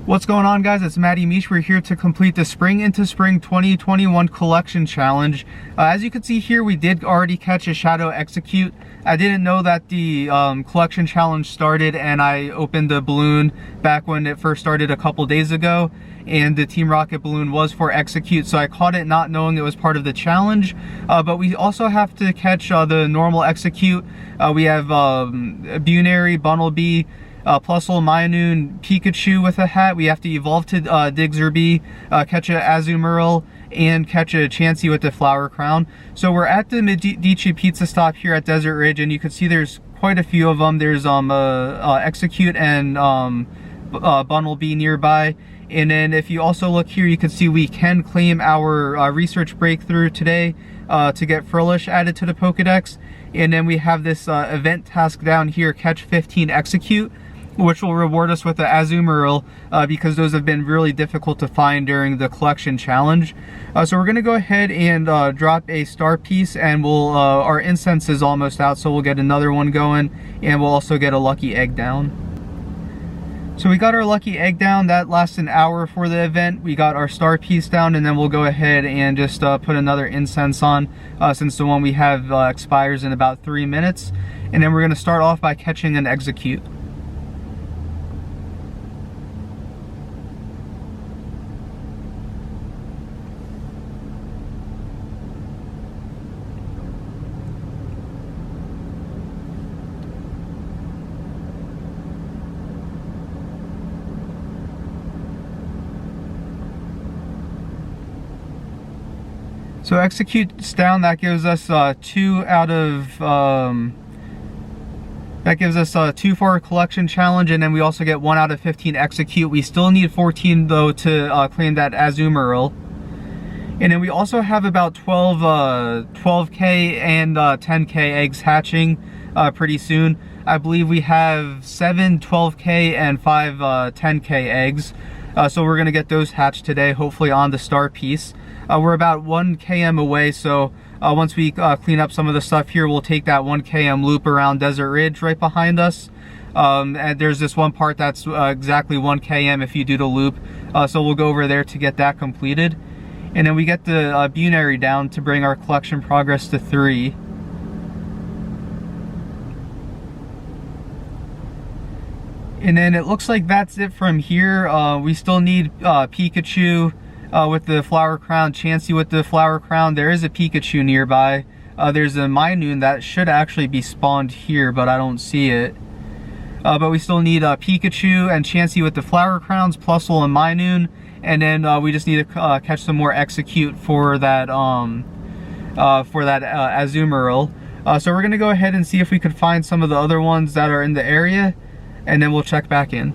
What's going on, guys? It's Matty Mish. We're here to complete the Spring into Spring 2021 collection challenge. As you can see here, we did already catch a Shadow Exeggcute. I didn't know that the collection challenge started, and I opened the balloon back when it first started a couple days ago, and the Team Rocket balloon was for Exeggcute, so I caught it not knowing it was part of the challenge. But we also have to catch the normal Exeggcute. We have Bunary, Bunnelby, Plusle, Minun, Pikachu with a hat. We have to evolve to Diggerby, catch a Azumarill, and catch a Chansey with the Flower Crown. So we're at the Medici Pizza stop here at Desert Ridge, and you can see there's quite a few of them. There's Exeggcute and Bunnelby nearby. And then if you also look here, you can see we can claim our research breakthrough today to get Frillish added to the Pokédex. And then we have this event task down here, catch 15 Exeggcute, which will reward us with the Azumarill because those have been really difficult to find during the collection challenge. So we're gonna go ahead and drop a star piece, and we'll our incense is almost out, so we'll get another one going, and we'll also get a lucky egg down. So we got our lucky egg down. That lasts an hour for the event. We got our star piece down, and then we'll go ahead and just put another incense on since the one we have expires in about 3 minutes. And then we're gonna start off by catching an Exeggcute. So Exeggcute's down. That gives us 2 out of that gives us 2 for our collection challenge, and then we also get 1 out of 15 Exeggcute. We still need 14 though to claim that Azumarill. And then we also have about 12k and 10k eggs hatching pretty soon. I believe we have 7 12k and 5 10k eggs. So we're gonna get those hatched today, hopefully on the star piece. We're about 1 km away, so once we clean up some of the stuff here, we'll take that 1 km loop around Desert Ridge right behind us. And there's this one part that's exactly 1 km if you do the loop. So we'll go over there to get that completed. And then we get the Bunary down to bring our collection progress to 3. And then it looks like that's it from here. We still need Pikachu with the Flower Crown, Chansey with the Flower Crown. There is a Pikachu nearby. There's a Minun that should actually be spawned here, but I don't see it. But we still need Pikachu and Chansey with the Flower Crowns, Plusle and Minun. And then we just need to catch some more Exeggcute for that Azumarill. So we're gonna go ahead and see if we could find some of the other ones that are in the area, and then we'll check back in.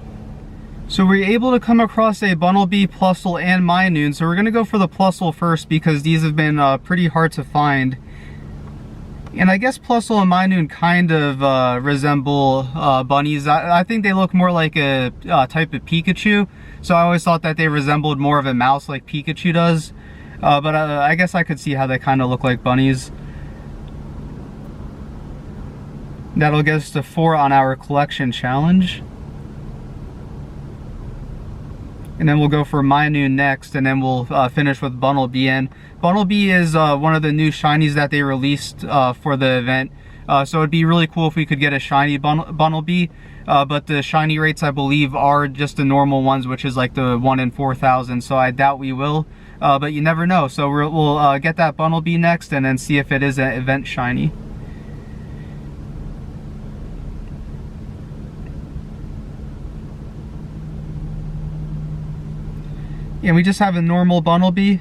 So we're able to come across a Bunnelby, Plusle, and Minun. So we're gonna go for the Plusle first because these have been pretty hard to find. And I guess Plusle and Minun kind of resemble bunnies. I think they look more like a type of Pikachu. So I always thought that they resembled more of a mouse like Pikachu does. But I guess I could see how they kind of look like bunnies. That'll get us to 4 on our collection challenge. And then we'll go for Minun next, and then we'll finish with Bunnelby. And Bunnelby is one of the new shinies that they released for the event. So it'd be really cool if we could get a shiny Bunnelby. But the shiny rates, I believe, are just the normal ones, which is like the 1 in 4,000. So I doubt we will, but you never know. So we'll get that Bunnelby next, and then see if it is an event shiny. And we just have a normal Bunnelby.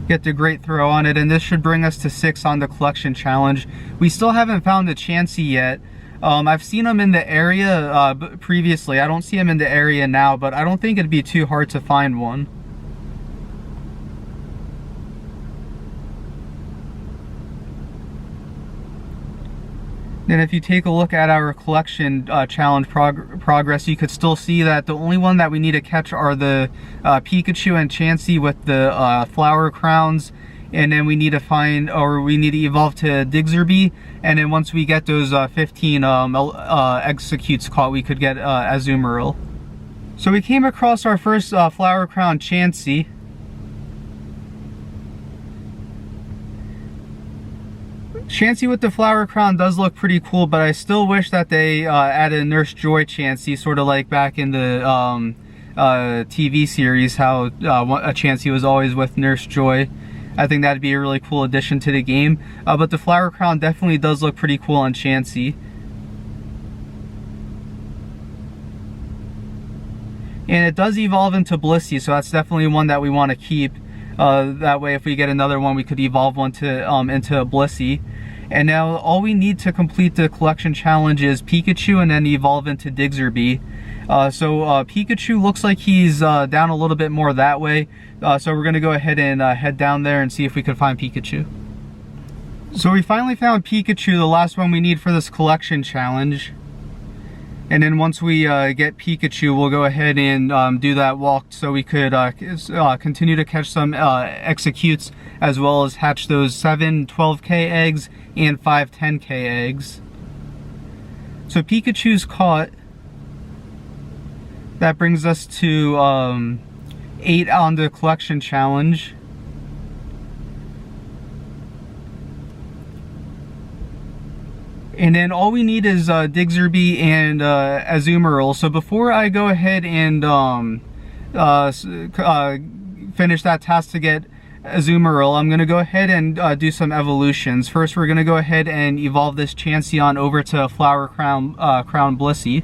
Get the great throw on it, and this should bring us to 6 on the collection challenge. We still haven't found the Chansey yet. I've seen them in the area previously. I don't see them in the area now, but I don't think it'd be too hard to find one. And if you take a look at our collection challenge progress, you could still see that the only one that we need to catch are the Pikachu and Chansey with the flower crowns and then we need to find, or we need to evolve to Diggerby, and then once we get those 15 Exeggcutes caught, we could get Azumarill. So we came across our first Flower Crown Chansey. Chansey with the Flower Crown does look pretty cool, but I still wish that they added Nurse Joy Chansey, sort of like back in the TV series, how a Chansey was always with Nurse Joy. I think that'd be a really cool addition to the game. But the Flower Crown definitely does look pretty cool on Chansey. And it does evolve into Blissey, so that's definitely one that we want to keep. That way, if we get another one, we could evolve one to into Blissey. And now all we need to complete the collection challenge is Pikachu and then evolve into Diggerby. Pikachu looks like he's down a little bit more that way. So we're going to go ahead and head down there and see if we can find Pikachu. So we finally found Pikachu, the last one we need for this collection challenge. And then once we get Pikachu, we'll go ahead and do that walk so we could continue to catch some Exeggcutes, as well as hatch those 7 12K eggs and 5 10K eggs. So Pikachu's caught. That brings us to 8 on the collection challenge. And then all we need is Diggerby and Azumarill. So before I go ahead and finish that task to get Azumarill, I'm going to go ahead and do some evolutions. First, we're going to go ahead and evolve this Chansey over to Flower Crown Blissey.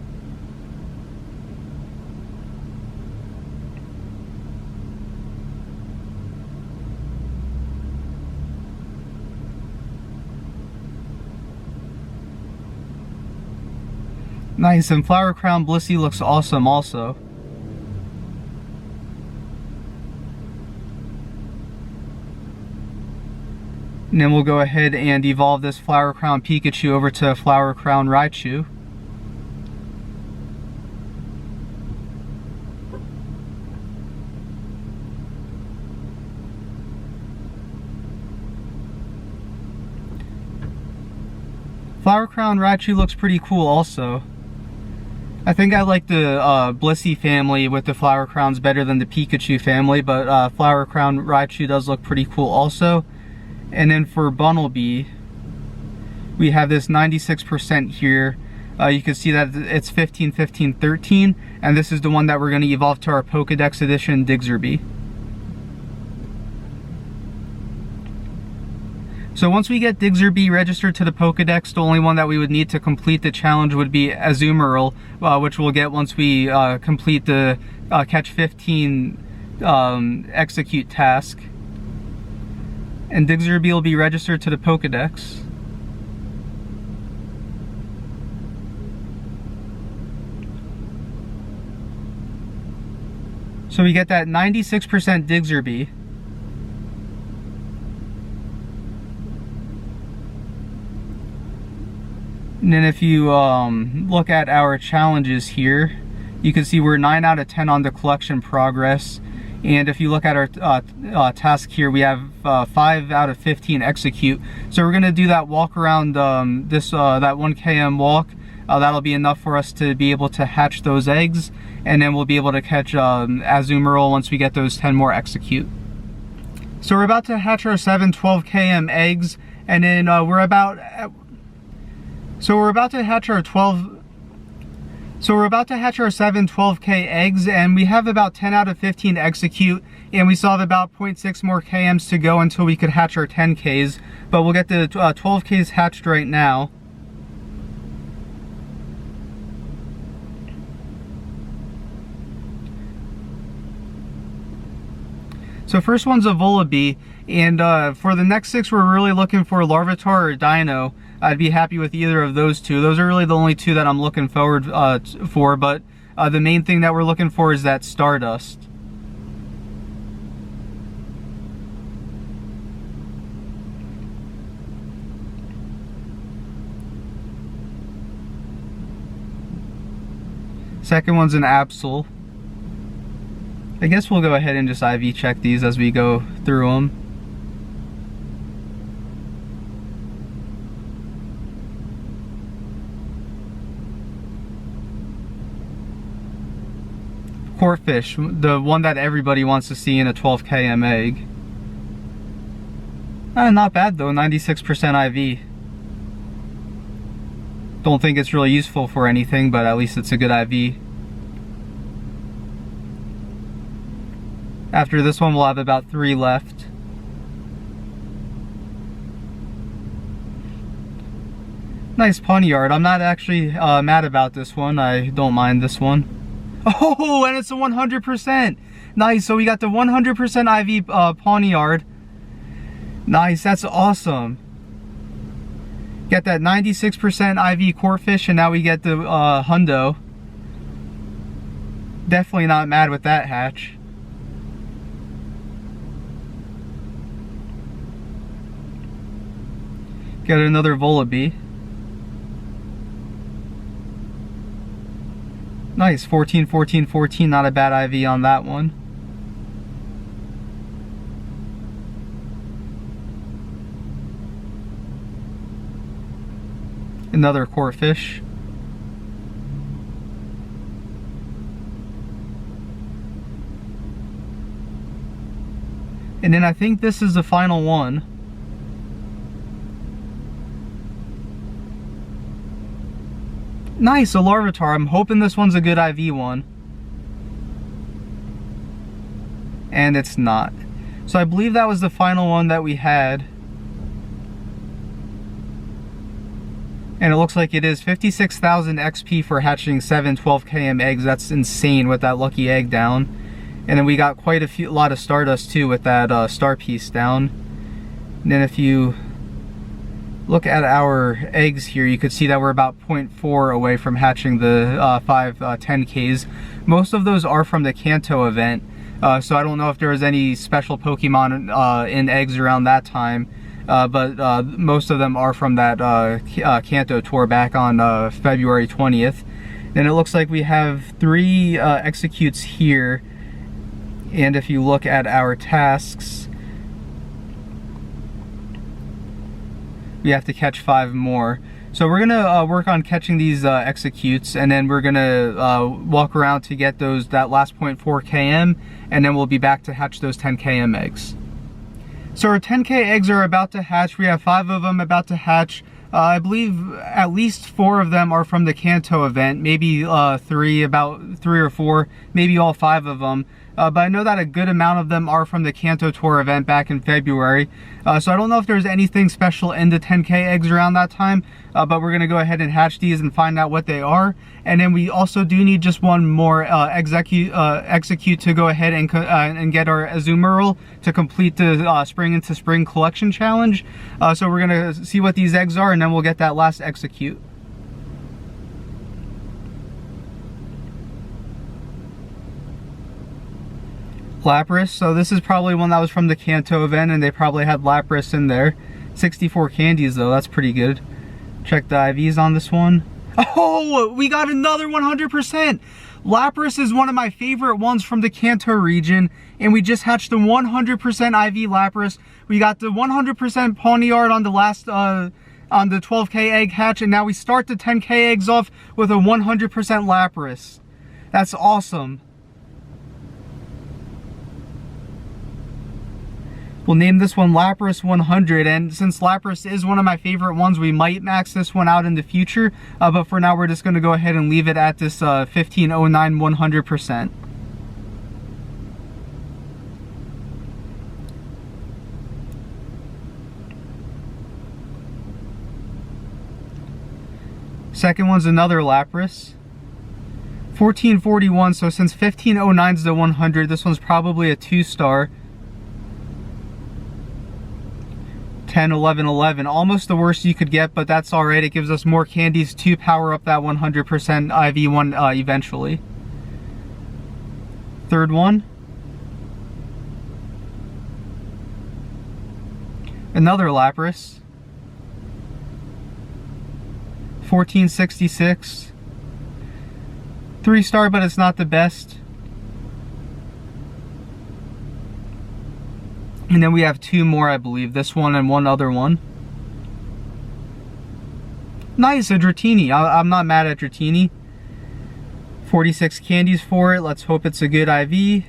Nice, and Flower Crown Blissey looks awesome also. And then we'll go ahead and evolve this Flower Crown Pikachu over to Flower Crown Raichu. Flower Crown Raichu looks pretty cool also. I think I like the Blissey family with the Flower Crowns better than the Pikachu family, but Flower Crown Raichu does look pretty cool also. And then for Bunnelby, we have this 96% here. You can see that it's 15, 15, 13, and this is the one that we're going to evolve to our Pokédex edition, Diggerby. So once we get Diggerby registered to the Pokédex, the only one that we would need to complete the challenge would be Azumarill, which we'll get once we complete the catch 15 Exeggcute task. And Diggerby will be registered to the Pokédex. So we get that 96% Diggerby. And then if you look at our challenges here, you can see we're 9 out of 10 on the collection progress. And if you look at our task here, we have 5 out of 15 Exeggcute. So we're going to do that walk around that 1 km walk. That'll be enough for us to be able to hatch those eggs. And then we'll be able to catch Azumarill once we get those 10 more Exeggcute. So we're about to hatch our 7 12 km eggs. And then we're about to hatch our 7 12K eggs, and we have about 10 out of 15 Exeggcute, and we still have about 0.6 more KMs to go until we could hatch our 10Ks, but we'll get the 12Ks hatched right now. So first one's a Vullaby, and for the next 6 we're really looking for Larvitar or Dino. I'd be happy with either of those two. Those are really the only two that I'm looking forward for, but the main thing that we're looking for is that Stardust. Second one's an Absol. I guess we'll go ahead and just IV check these as we go through them. Corphish, the one that everybody wants to see in a 12 km egg. Not bad though, 96% IV. Don't think it's really useful for anything, but at least it's a good IV. After this one, we'll have about 3 left. Nice Pawniard. I'm not actually mad about this one. I don't mind this one. Oh, and it's a 100%. Nice. So we got the 100% IV Pawniard. Nice. That's awesome. Get that 96% IV Corphish, and now we get the Hundo. Definitely not mad with that hatch. Get another Volibee. Nice, 14, 14, 14, not a bad IV on that one. Another Corphish. And then I think this is the final one. Nice, a Larvitar. I'm hoping this one's a good IV one. And it's not. So I believe that was the final one that we had. And it looks like it is 56,000 XP for hatching 7 12 km eggs. That's insane with that lucky egg down. And then we got quite a lot of Stardust too with that star piece down. And then if you look at our eggs here, you could see that we're about 0.4 away from hatching the 5 10Ks. Most of those are from the Kanto event. So I don't know if there was any special Pokemon in eggs around that time. But most of them are from that Kanto tour back on February 20th. And it looks like we have 3 Exeggcutes here. And if you look at our tasks, we have to catch 5 more. So we're gonna work on catching these Exeggcutes, and then we're gonna walk around to get that last 0.4 km, and then we'll be back to hatch those 10 km eggs. So our 10K eggs are about to hatch. We have 5 of them about to hatch. I believe at least 4 of them are from the Kanto event, maybe 3 or 4, maybe all 5 of them. But I know that a good amount of them are from the Kanto Tour event back in February. So I don't know if there's anything special in the 10K eggs around that time, but we're gonna go ahead and hatch these and find out what they are. And then we also do need just one more Exeggcute to go ahead and get our Azumarill to complete the Spring into Spring collection challenge. So we're gonna see what these eggs are, and then we'll get that last Exeggcute. Lapras, so this is probably one that was from the Kanto event, and they probably had Lapras in there. 64 candies though, that's pretty good. Check the IVs on this one. Oh, we got another 100%! Lapras is one of my favorite ones from the Kanto region, and we just hatched the 100% IV Lapras. We got the 100% Pawniard on the last, on the 12K egg hatch, and now we start the 10K eggs off with a 100% Lapras. That's awesome. We'll name this one Lapras 100, and since Lapras is one of my favorite ones, we might max this one out in the future, but for now we're just going to go ahead and leave it at this 1509 100%. Second one's another Lapras. 1441, so since 1509 is the 100, this one's probably a 2-star. 10, 11, 11, almost the worst you could get, but that's alright. It gives us more candies to power up that 100% IV one eventually. Third one. Another Lapras. 1466. 3-star, but it's not the best. And then we have 2 more, I believe. This one and one other one. Nice, a Dratini. I'm not mad at Dratini. 46 candies for it. Let's hope it's a good IV.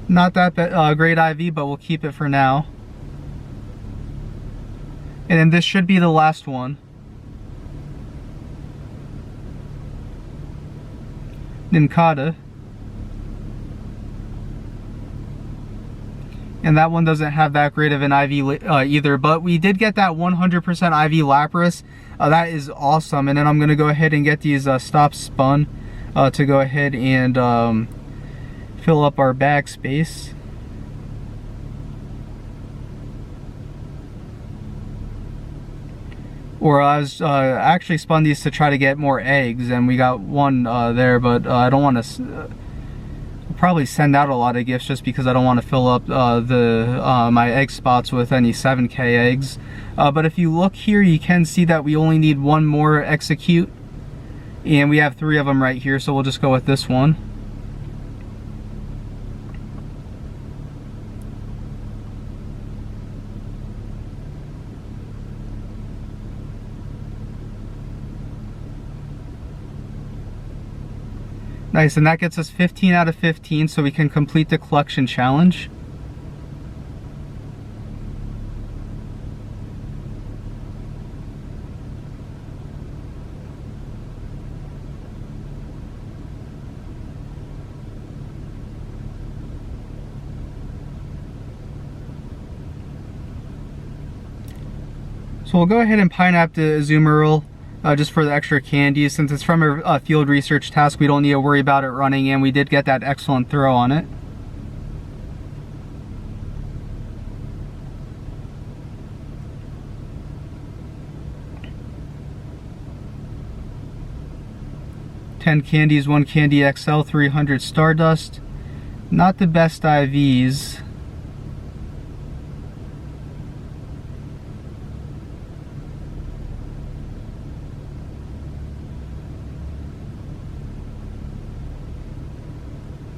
Not that great IV, but we'll keep it for now. And then this should be the last one. Nincada. And that one doesn't have that great of an IV either, but we did get that 100% IV Lapras. That is awesome. And then I'm going to go ahead and get these stops spun to go ahead and fill up our bag space. Or I was actually spun these to try to get more eggs, and we got one there, but I don't want to probably send out a lot of gifts just because I don't want to fill up my egg spots with any 7K eggs. But if you look here, you can see that we only need one more Exeggcute, and we have 3 of them right here, so we'll just go with this one. Nice, and that gets us 15 out of 15, so we can complete the collection challenge. So we'll go ahead and pineapple the Azumarill. Just for the extra candies. Since it's from a field research task, we don't need to worry about it running, and we did get that excellent throw on it. $10 candies, 1 candy XL, 300 Stardust. Not the best IVs.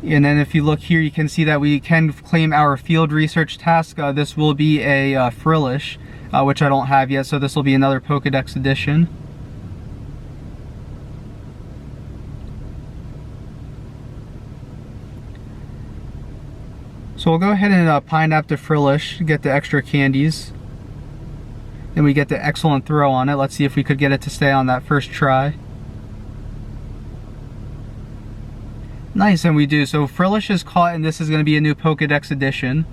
And then if you look here, you can see that we can claim our field research task. This will be a Frillish, which I don't have yet, so this will be another Pokédex edition. So we'll go ahead and pineapple the Frillish, get the extra candies. Then we get the excellent throw on it. Let's see if we could get it to stay on that first try. Nice, and we do. So Frillish is caught, and this is going to be a new Pokédex edition.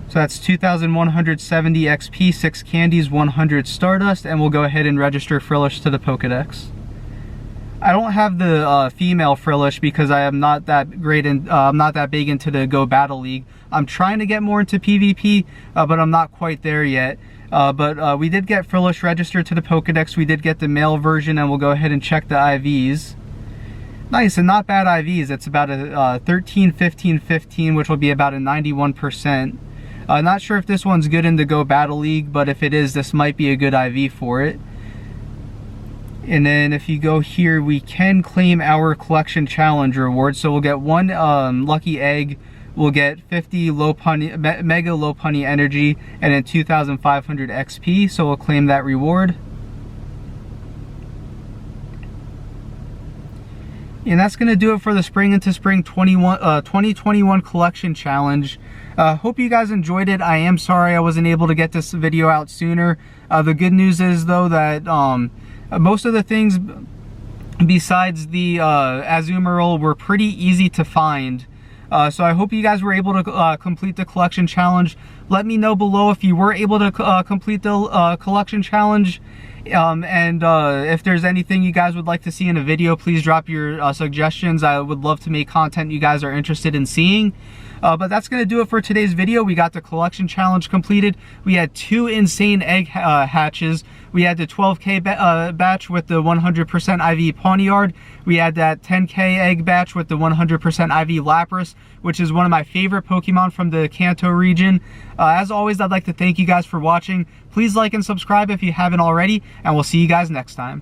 So that's 2,170 XP, 6 candies, 100 Stardust, and we'll go ahead and register Frillish to the Pokédex. I don't have the female Frillish because I am not that great in, I'm not that big into the Go Battle League. I'm trying to get more into PvP, but I'm not quite there yet. But we did get Frillish registered to the Pokédex. We did get the male version, and we'll go ahead and check the IVs. Nice, and not bad IVs. It's about a 13, 15, 15, which will be about a 91%. Not sure if this one's good in the Go Battle League, but if it is, this might be a good IV for it. And then if you go here, we can claim our collection challenge reward. So we'll get 1 lucky egg, we'll get 50 mega low punny energy, and then 2,500 XP. So we'll claim that reward. And that's going to do it for the Spring into Spring 2021 collection challenge. Hope you guys enjoyed it. I am sorry I wasn't able to get this video out sooner. The good news is though that most of the things besides the Azumarill were pretty easy to find. So I hope you guys were able to complete the collection challenge. Let me know below if you were able to complete the collection challenge. If there's anything you guys would like to see in a video, please drop your suggestions. I would love to make content you guys are interested in seeing. But that's going to do it for today's video. We got the collection challenge completed. We had 2 insane egg hatches. We had the 12K batch with the 100% IV Pawniard. We had that 10K egg batch with the 100% IV Lapras, which is one of my favorite Pokemon from the Kanto region. As always, I'd like to thank you guys for watching. Please like and subscribe if you haven't already, and we'll see you guys next time.